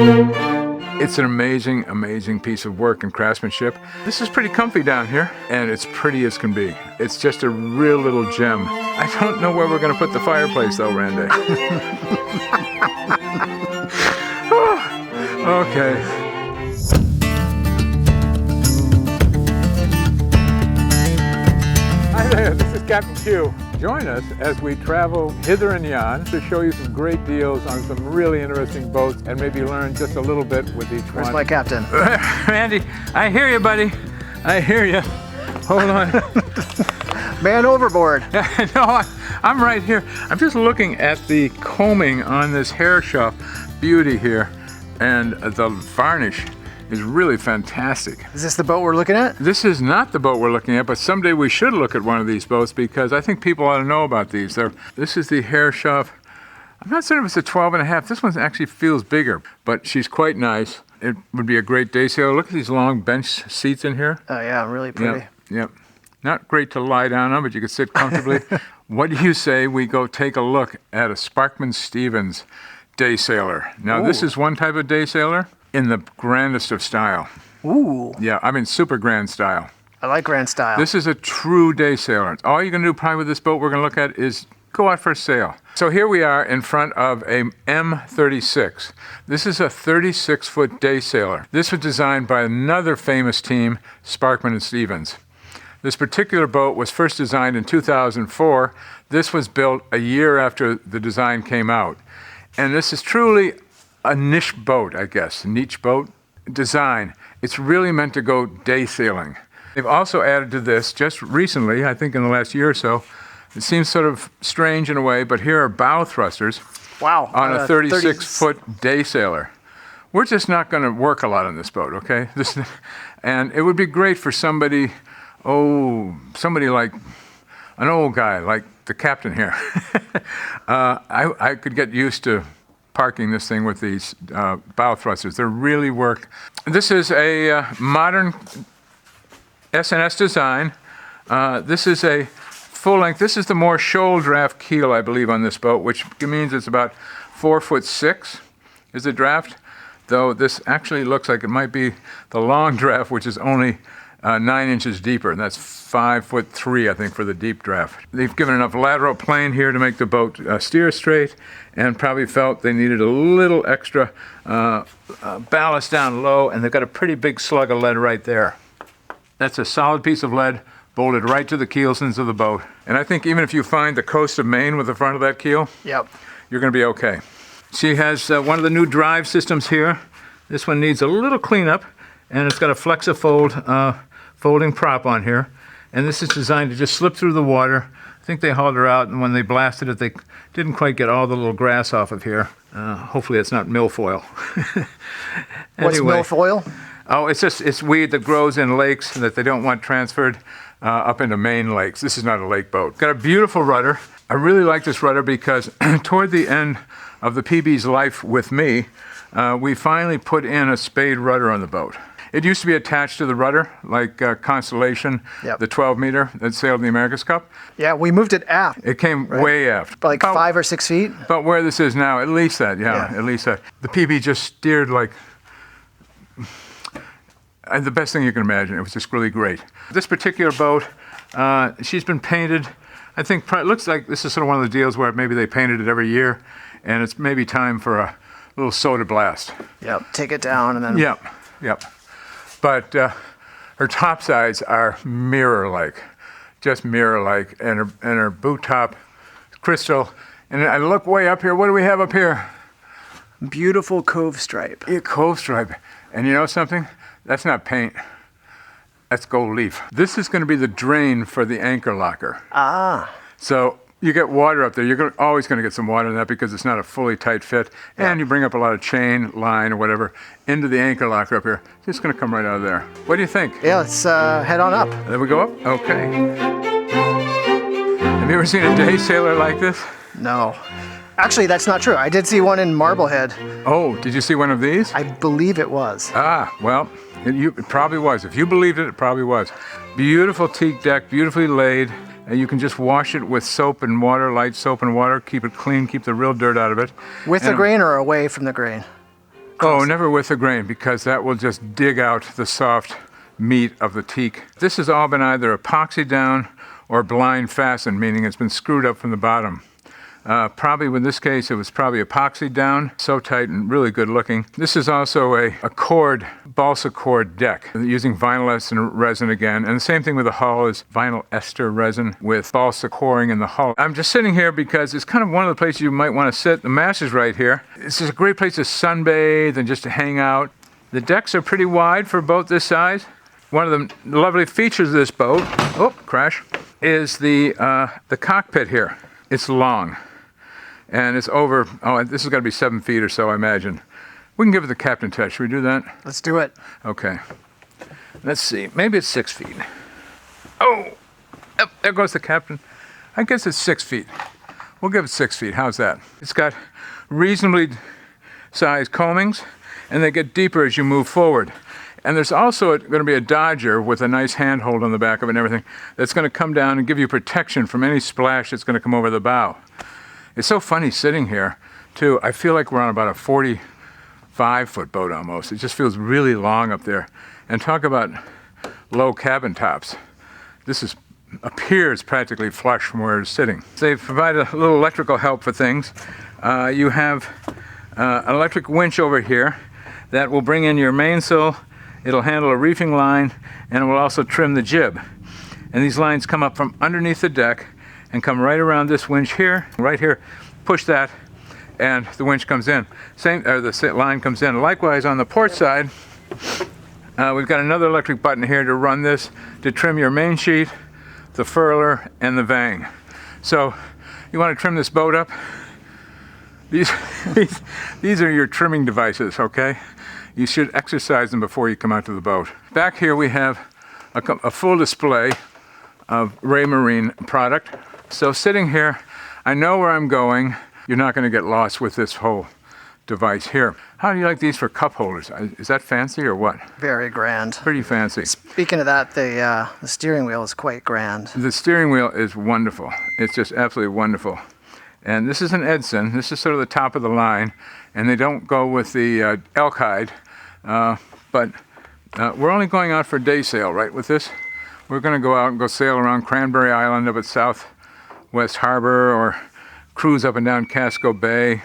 It's an amazing, amazing piece of work and craftsmanship. This is pretty comfy down here, and it's pretty as can be. It's just a real little gem. I don't know where we're going to put the fireplace, though, Randy. Okay. Hi there, this is Captain Q. Join us as we travel hither and yon to show you some great deals on some really interesting boats and maybe learn just a little bit with each one. Where's my captain? Randy, I hear you, buddy. I hear you. Hold on. Man overboard. No, I'm right here. I'm just looking at the combing on this hair shop beauty here, and the varnish is really fantastic. Is this the boat we're looking at? This is not the boat we're looking at, but someday we should look at one of these boats because I think people ought to know about these. This is the hair shop. I'm not certain if it's a 12.5. This one actually feels bigger, but she's quite nice. It would be a great day sailor. Look at these long bench seats in here. Oh yeah, really pretty. Yep. Not great to lie down on, but you can sit comfortably. What do you say we go take a look at a Sparkman Stevens day sailor? Now, This is one type of day sailor in the grandest of style. Ooh. Yeah, I mean super grand style. I like grand style. This is a true day sailor. All you're going to do probably with this boat we're going to look at is go out for a sail. So here we are in front of a M36. This is a 36-foot day sailor. This was designed by another famous team, Sparkman and Stevens. This particular boat was first designed in 2004. This was built a year after the design came out. And this is truly a niche boat, I guess, a niche boat design. It's really meant to go day sailing. They've also added to this just recently, I think in the last year or so. It seems sort of strange in a way, but here are bow thrusters. Wow. On a 36-foot day sailor. We're just not going to work a lot on this boat, okay? And it would be great for somebody like an old guy, like the captain here. I could get used to parking this thing with these bow thrusters. They really work. This is a modern S&S design. This is a full length. This is the more shoal draft keel, I believe, on this boat, which means it's about 4'6" is the draft, though this actually looks like it might be the long draft, which is only 9 inches deeper, and that's 5'3", I think, for the deep draft. They've given enough lateral plane here to make the boat steer straight, and probably felt they needed a little extra ballast down low, and they've got a pretty big slug of lead right there. That's a solid piece of lead bolted right to the keelsons of the boat. And I think even if you find the coast of Maine with the front of that keel, yep, you're going to be okay. She has one of the new drive systems here. This one needs a little cleanup, and it's got a Flexifold folding prop on here. And this is designed to just slip through the water. I think they hauled her out, and when they blasted it, they didn't quite get all the little grass off of here. Hopefully it's not milfoil. What's milfoil? Oh, it's weed that grows in lakes that they don't want transferred up into Maine lakes. This is not a lake boat. Got a beautiful rudder. I really like this rudder because toward the end of the PB's life with me, we finally put in a spade rudder on the boat. It used to be attached to the rudder, like Constellation, yep, the 12-meter that sailed the America's Cup. Yeah, we moved it aft. It came way aft. Like 5 or 6 feet? But where this is now, at least that, yeah, at least that. The PB just steered like the best thing you can imagine. It was just really great. This particular boat, she's been painted, I think, it looks like this is sort of one of the deals where maybe they painted it every year, and it's maybe time for a little soda blast. Yep, take it down and then... Yep. But her top sides are mirror-like, just mirror-like, and her boot top, crystal. And I look way up here. What do we have up here? Beautiful cove stripe. Yeah, cove stripe. And you know something? That's not paint. That's gold leaf. This is going to be the drain for the anchor locker. Ah. So you get water up there. You're always going to get some water in that because it's not a fully tight fit. Yeah. And you bring up a lot of chain, line, or whatever into the anchor locker up here. It's just going to come right out of there. What do you think? Yeah, let's head on up. There we go up? Okay. Have you ever seen a day sailor like this? No. Actually, that's not true. I did see one in Marblehead. Oh, did you see one of these? I believe it was. Ah, well, it probably was. If you believed it, it probably was. Beautiful teak deck, beautifully laid. And you can just wash it with soap and water, light soap and water, keep it clean, keep the real dirt out of it. With the grain or away from the grain? Oh, never with a grain, because that will just dig out the soft meat of the teak. This has all been either epoxy down or blind fastened, meaning it's been screwed up from the bottom. Probably in this case, it was probably epoxy down, so tight and really good looking. This is also a balsa cord deck using vinyl ester resin again. And the same thing with the hull is vinyl ester resin with balsa coring in the hull. I'm just sitting here because it's kind of one of the places you might want to sit. The mast is right here. This is a great place to sunbathe and just to hang out. The decks are pretty wide for a boat this size. One of the lovely features of this boat, is the cockpit here. It's long. And it's over, this has got to be 7 feet or so, I imagine. We can give it the captain touch. Should we do that? Let's do it. Okay. Let's see. Maybe it's 6 feet. Oh, there goes the captain. I guess it's 6 feet. We'll give it 6 feet. How's that? It's got reasonably sized coamings, and they get deeper as you move forward. And there's also going to be a dodger with a nice handhold on the back of it and everything that's going to come down and give you protection from any splash that's going to come over the bow. It's so funny sitting here, too. I feel like we're on about a 45-foot boat almost. It just feels really long up there. And talk about low cabin tops. This appears practically flush from where it's sitting. They've provided a little electrical help for things. You have an electric winch over here that will bring in your mainsail. It'll handle a reefing line, and it will also trim the jib. And these lines come up from underneath the deck and come right around this winch here, right here. Push that, and the winch comes in. The line comes in. Likewise, on the port side, we've got another electric button here to run this to trim your main sheet, the furler, and the vang. So, you want to trim this boat up? These are your trimming devices, okay? You should exercise them before you come out to the boat. Back here we have a full display of Raymarine product. So sitting here, I know where I'm going. You're not going to get lost with this whole device here. How do you like these for cup holders? Is that fancy or what? Very grand. Pretty fancy. Speaking of that, the steering wheel is quite grand. The steering wheel is wonderful. It's just absolutely wonderful. And this is an Edson. This is sort of the top of the line. And they don't go with the elk hide. But we're only going out for a day sail, right, with this? We're going to go out and go sail around Cranberry Island up at Southwest Harbor or cruise up and down Casco Bay.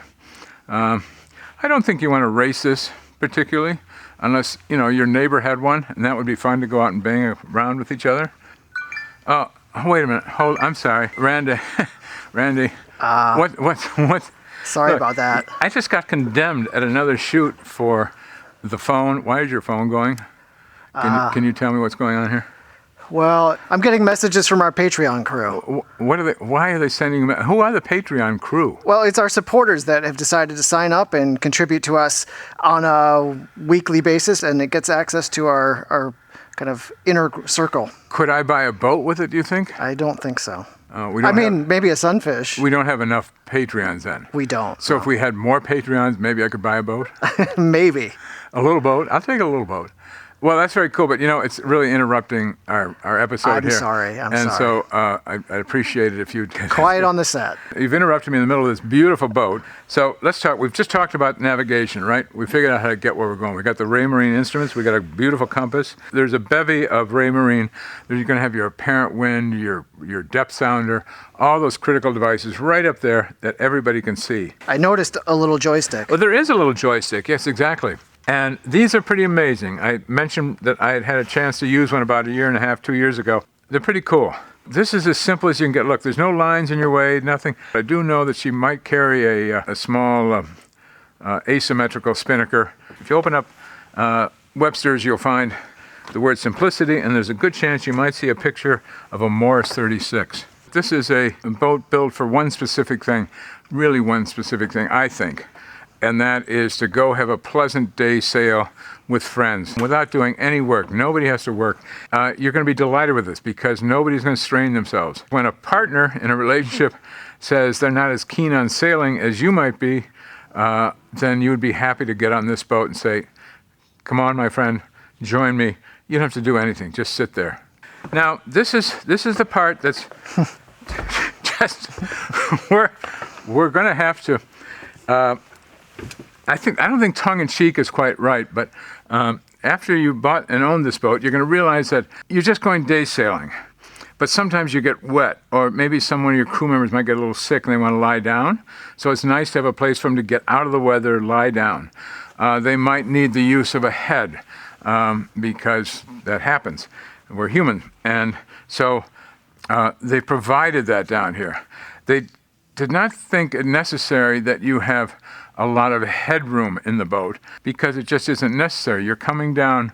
I don't think you want to race this particularly unless, your neighbor had one, and that would be fun to go out and bang around with each other. Oh, wait a minute. I'm sorry. Randy. What? Sorry Look, about that. I just got condemned at another shoot for the phone. Why is your phone going? Can you tell me what's going on here? Well, I'm getting messages from our Patreon crew. What are they? Why are they sending? Who are the Patreon crew? Well, it's our supporters that have decided to sign up and contribute to us on a weekly basis, and it gets access to our kind of inner circle. Could I buy a boat with it, do you think? I don't think so. Maybe a sunfish. We don't have enough Patreons then. We don't. So if we had more Patreons, maybe I could buy a boat? Maybe. A little boat? I'll take a little boat. Well, that's very cool, but it's really interrupting our episode here. I'm sorry. And so I'd appreciate it if you'd... Quiet on the set. You've interrupted me in the middle of this beautiful boat. So let's talk. We've just talked about navigation, right? We figured out how to get where we're going. We got the Raymarine instruments. We got a beautiful compass. There's a bevy of Raymarine. You're going to have your apparent wind, your depth sounder, all those critical devices right up there that everybody can see. I noticed a little joystick. Well, there is a little joystick. Yes, exactly. And these are pretty amazing. I mentioned that I had had a chance to use one about 2 years ago. They're pretty cool. This is as simple as you can get. Look, there's no lines in your way, nothing. I do know that she might carry a small asymmetrical spinnaker. If you open up Webster's, you'll find the word simplicity, and there's a good chance you might see a picture of a Morris 36. This is a boat built for one specific thing, really one specific thing, I think. And that is to go have a pleasant day sail with friends without doing any work. Nobody has to work. You're going to be delighted with this because nobody's going to strain themselves. When a partner in a relationship says they're not as keen on sailing as you might be, then you would be happy to get on this boat and say, come on, my friend, join me. You don't have to do anything. Just sit there. Now, this is the part that's just, we're going to have to I don't think tongue-in-cheek is quite right, but after you bought and owned this boat, you're going to realize that you're just going day sailing. But sometimes you get wet, or maybe some of your crew members might get a little sick and they want to lie down. So it's nice to have a place for them to get out of the weather, lie down. They might need the use of a head because that happens. We're human. And so they provided that down here. They did not think it necessary that you have a lot of headroom in the boat because it just isn't necessary. You're coming down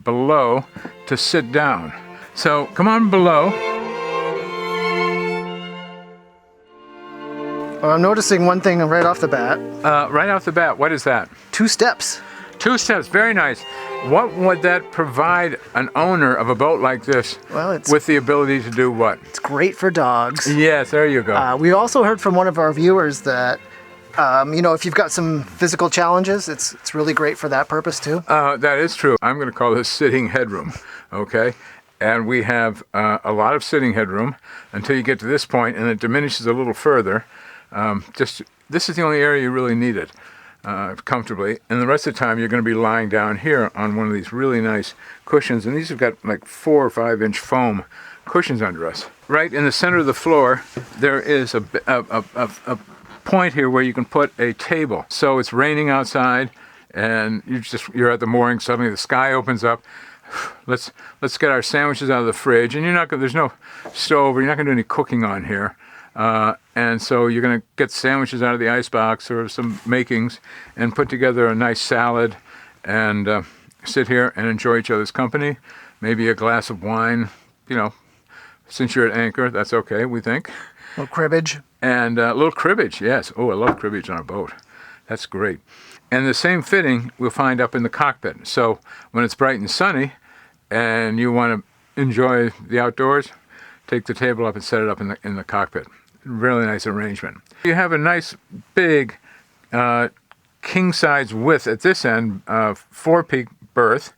below to sit down. So come on below. Well, I'm noticing one thing right off the bat. Right off the bat, what is that? 2 steps. 2 steps, very nice. What would that provide an owner of a boat like this with the ability to do what? It's great for dogs. Yes, there you go. We also heard from one of our viewers that if you've got some physical challenges, it's really great for that purpose too. That is true. I'm going to call this sitting headroom, okay? And we have a lot of sitting headroom until you get to this point, and it diminishes a little further. This is the only area you really need it comfortably, and the rest of the time you're going to be lying down here on one of these really nice cushions, and these have got like 4 or 5 inch foam cushions under us. Right in the center of the floor, there is a point here where you can put a table. So it's raining outside and you're at the mooring, suddenly the sky opens up. Let's get our sandwiches out of the fridge, and there's no stove, or you're not gonna do any cooking on here. And so you're gonna get sandwiches out of the icebox or some makings and put together a nice salad and sit here and enjoy each other's company. Maybe a glass of wine, since you're at anchor, that's okay, we think. A little cribbage. And a little cribbage, yes. Oh, I love cribbage on a boat. That's great. And the same fitting we'll find up in the cockpit. So when it's bright and sunny and you want to enjoy the outdoors, take the table up and set it up in the cockpit. Really nice arrangement. You have a nice big king-size width at this end, 4-peak berth,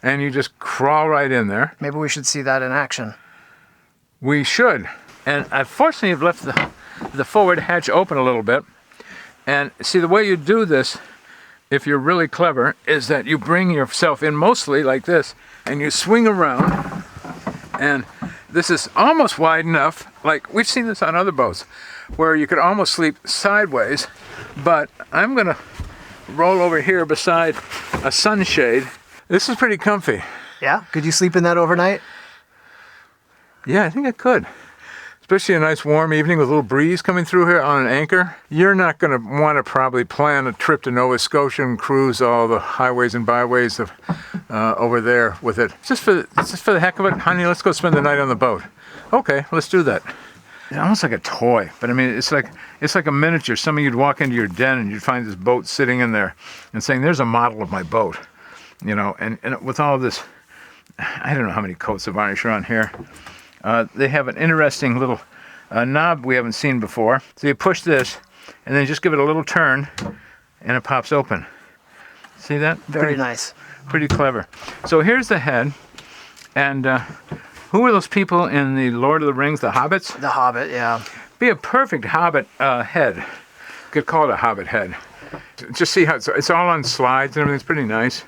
and you just crawl right in there. Maybe we should see that in action. We should. And unfortunately, I've left the forward hatch open a little bit. And see, the way you do this, if you're really clever, is that you bring yourself in mostly like this, and you swing around, and this is almost wide enough, like we've seen this on other boats, where you could almost sleep sideways, but I'm gonna roll over here beside a sunshade. This is pretty comfy. Yeah? Could you sleep in that overnight? Yeah, I think I could. Especially a nice warm evening with a little breeze coming through here on an anchor. You're not going to want to probably plan a trip to Nova Scotia and cruise all the highways and byways of over there with it. Just for the heck of it, honey, let's go spend the night on the boat. Okay, let's do that. It's almost like a toy, but I mean, it's like a miniature. Some of you'd walk into your den and you'd find this boat sitting in there and saying, "There's a model of my boat," And with all of this, I don't know how many coats of varnish are on here. They have an interesting little knob we haven't seen before. So you push this, and then just give it a little turn, and it pops open. See that? Very nice. Pretty clever. So here's the head, and who are those people in the Lord of the Rings, the hobbits? The Hobbit, yeah. Be a perfect hobbit head. You could call it a hobbit head. Just see how it's all on slides and everything's pretty nice.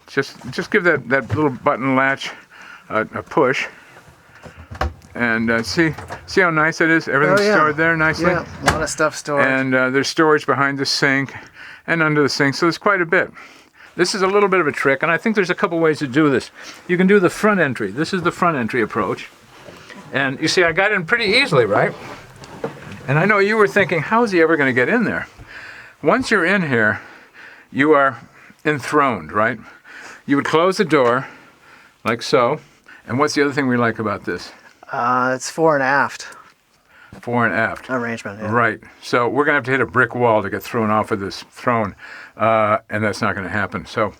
Just give that little button latch a push, and see how nice it is. Everything's stored there nicely. Yeah, a lot of stuff stored. And there's storage behind the sink and under the sink, so there's quite a bit. This is a little bit of a trick, and I think there's a couple ways to do this. You can do the front entry. This is the front entry approach. And you see, I got in pretty easily, right? And I know you were thinking, how is he ever going to get in there? Once you're in here, you are enthroned, right? You would close the door, like so. And what's the other thing we like about this? It's fore and aft. Fore and aft. Arrangement, yeah. Right. So we're going to have to hit a brick wall to get thrown off of this throne, and that's not going to happen. So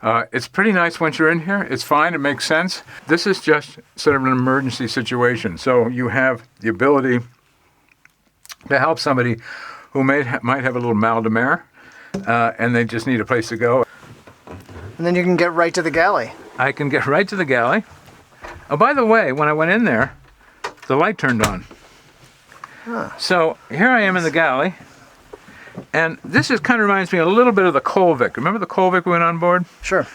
it's pretty nice once you're in here. It's fine. It makes sense. This is just sort of an emergency situation. So you have the ability to help somebody who might have a little mal de mer, and they just need a place to go. And then you can get right to the galley. I can get right to the galley. Oh, by the way, when I went in there, the light turned on. Huh. So here I am in the galley, And this is kind of reminds me a little bit of the Colvik. Remember the Colvik we went on board? Sure.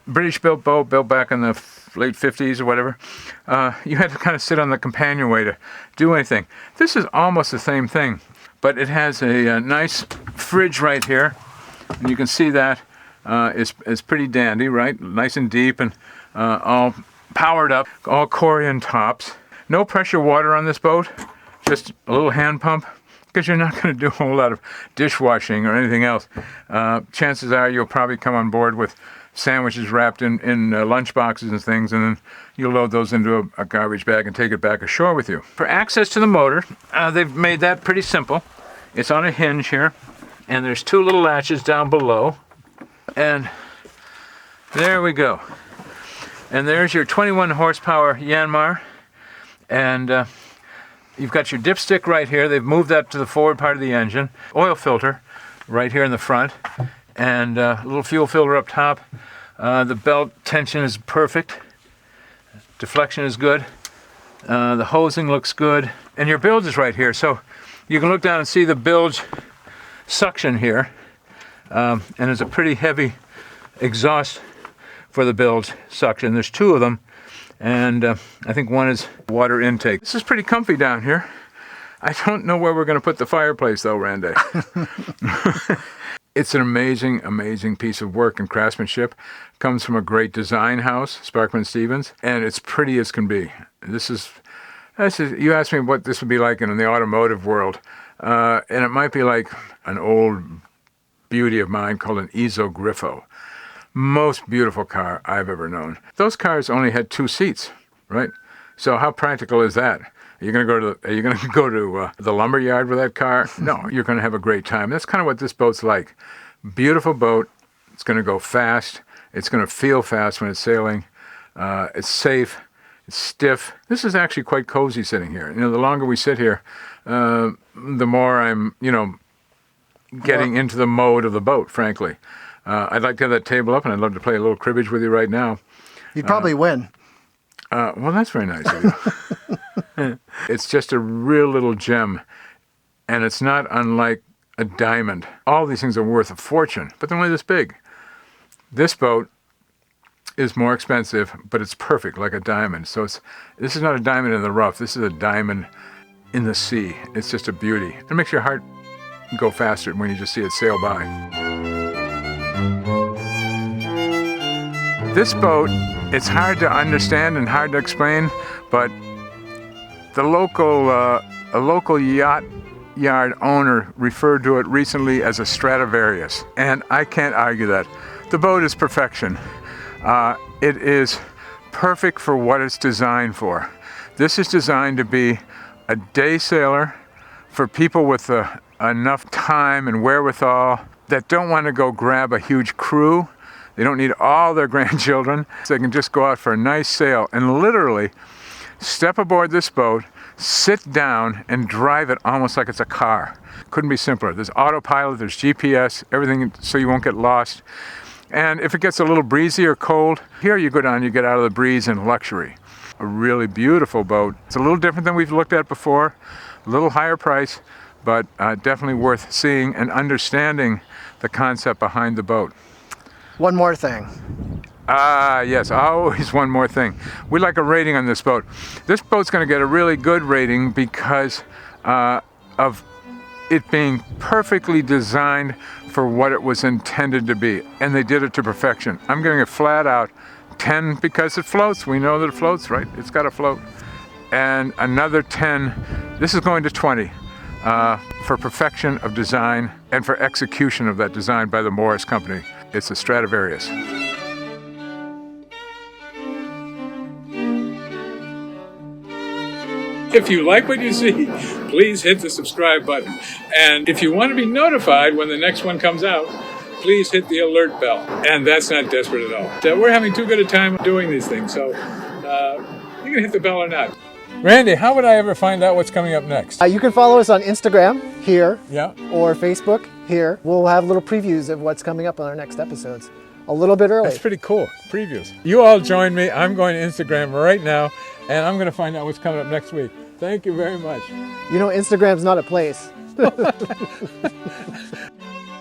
British-built boat, built back in the late 50s or whatever. You had to kind of sit on the companionway to do anything. This is almost the same thing, but it has a nice fridge right here, and you can see that is pretty dandy, right? Nice and deep, and all powered up, all Corian tops. No pressure water on this boat, just a little hand pump, because you're not going to do a whole lot of dishwashing or anything else. Chances are you'll probably come on board with sandwiches wrapped in lunch boxes and things, and then you'll load those into a garbage bag and take it back ashore with you. For access to the motor, they've made that pretty simple. It's on a hinge here, and there's two little latches down below, and there we go. And there's your 21 horsepower Yanmar, and you've got your dipstick right here. They've moved that to the forward part of the engine. Oil filter right here in the front, and a little fuel filter up top. The belt tension is perfect. Deflection is good. The hosing looks good. And your bilge is right here. So you can look down and see the bilge suction here. And there's a pretty heavy exhaust for the bilge suction. There's two of them. And I think one is water intake. This is pretty comfy down here. I don't know where we're going to put the fireplace though, Randy. It's an amazing, amazing piece of work and craftsmanship. Comes from a great design house, Sparkman Stevens, and it's pretty as can be. This is you asked me what this would be like in the automotive world, and it might be like an old beauty of mine called an Iso Griffo. Most beautiful car I've ever known. Those cars only had 2 seats, right? So how practical is that? Are you going to go to the lumber yard with that car? No, you're going to have a great time. That's kind of what this boat's like. Beautiful boat. It's going to go fast. It's going to feel fast when it's sailing. It's safe. It's stiff. This is actually quite cozy sitting here. The longer we sit here, the more I'm, getting into the mode of the boat, frankly. I'd like to have that table up, and I'd love to play a little cribbage with you right now. You'd probably win. Well, that's very nice of you. It's just a real little gem, and it's not unlike a diamond. All these things are worth a fortune, but they're only this big. This boat is more expensive, but it's perfect, like a diamond. So this is not a diamond in the rough. This is a diamond in the sea. It's just a beauty. It makes your heart go faster when you just see it sail by. This boat, it's hard to understand and hard to explain, but the a local yacht yard owner referred to it recently as a Stradivarius, and I can't argue that. The boat is perfection. It is perfect for what it's designed for. This is designed to be a day sailor for people with enough time and wherewithal that don't want to go grab a huge crew. They don't need all their grandchildren. So they can just go out for a nice sail and literally step aboard this boat, sit down, and drive it almost like it's a car. Couldn't be simpler. There's autopilot, there's GPS, everything so you won't get lost. And if it gets a little breezy or cold, here you go down, you get out of the breeze in luxury. A really beautiful boat. It's a little different than we've looked at before, a little higher price, but definitely worth seeing and understanding the concept behind the boat. One more thing. Yes, always one more thing. We'd like a rating on this boat. This boat's going to get a really good rating because of it being perfectly designed for what it was intended to be. And they did it to perfection. I'm giving it flat out 10 because it floats. We know that it floats, right? It's got to float. And another 10, this is going to 20 for perfection of design and for execution of that design by the Morris Company. It's a Stradivarius. If you like what you see, please hit the subscribe button. And if you want to be notified when the next one comes out, please hit the alert bell. And that's not desperate at all. So we're having too good a time doing these things, so you can hit the bell or not. Randy, how would I ever find out what's coming up next? You can follow us on Instagram here, Yeah. or Facebook here. We'll have little previews of what's coming up on our next episodes a little bit early. That's pretty cool. Previews. You all join me. I'm going to Instagram right now, and I'm going to find out what's coming up next week. Thank you very much. You know, Instagram's not a place.